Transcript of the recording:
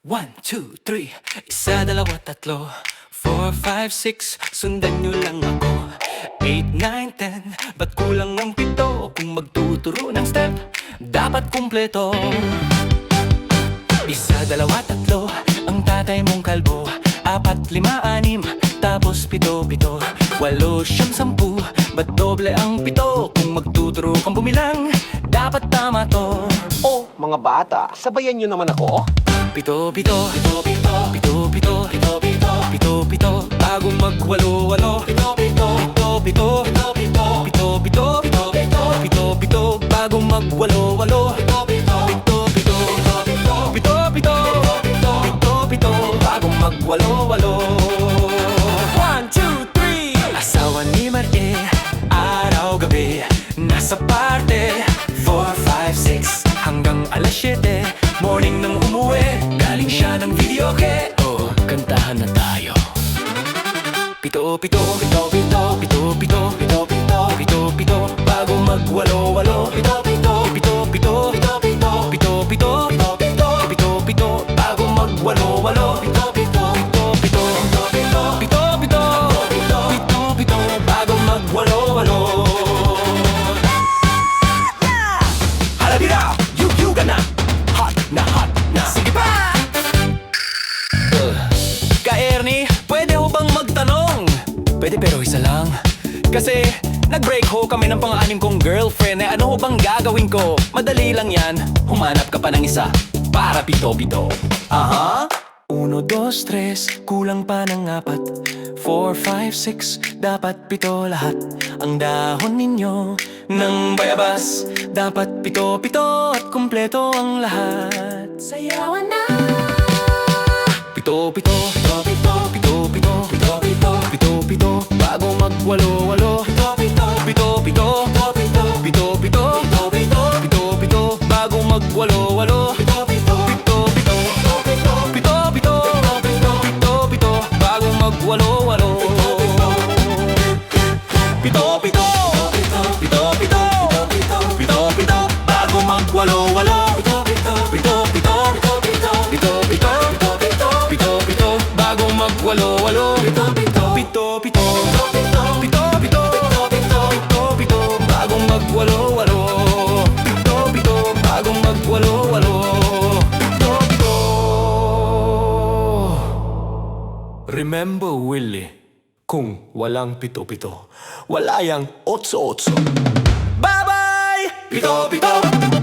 1, 2, 3. Isa, dalawa, tatlo. 4, 5, 6. Sundan nyo lang ako. 8, 9, 10. Ba't kulang ang 7? Kung magtuturo ng step, dapat kumpleto. Isa, dalawa, tatlo. Ang tatay mong kalbo. 4, 5, 6. Tapos 7, 7. 8, 9, 10. Ba't doble ang 7? Kung magtuturo kang bumilang, dapat tama to. Oh, mga bata, sabayan nyo naman ako. 7, 7. 7, 7. 7, 7. 7, 7. Bagong magwalo-walo. 7, 7. 7, 7. 7, 7. Bagong magwalo-walo. 7, 7. 7, 7. Bagong magwalo-walo. 1, 2, 3. Asawa ni Marie, araw-gabi, nasa parte. 4, 5, 6. Hanggang alas 7. Morning nang umuwi, galing siya ng videoke. Oh, kantahan na tayo. 7, 7. 7, 7. 7, 7. 7, 7. Bago magwalo-walo. 7, 7. 7, 7. 7, 7. Bago magwalo-walo. 7, 7. 7, 7. Bago magwalo-walo. Halabira, you ka na. Hot na. Sige pa! Ka-Ernie, pwede ho bang magtanong? Pwede pero isa lang. Kasi nag-break ho kami ng pang-anim kong girlfriend. Ano ho bang gagawin ko? Madali lang yan. Humanap ka pa ng isa para 7, 7. Aha? 1, 2, 3, kulang pa ng 4. 4, 5, 6, dapat 7 lahat. Ang dahon ninyo ng bayabas, dapat 7, 7 at kumpleto ang lahat. Sayawan na! 7, 7. 7, 7. 7, 7. Bago magwalo-walo. 7, 7. 7, 7. 7, 7. Bago magwalo-walo. 7, 7. 7, 7. Bago magwalo-walo. 7, 7. 7, 7. Bago magwalo-walo. 7, 7. Bago magwalo-walo. 7, 7. 7, 7. Bagong magwalo-walo. 7, 7. Bagong magwalo-walo. 7, 7. Remember, Willie, kung walang 7, 7, wala yang 8, 8. Bye-bye! 7, 7.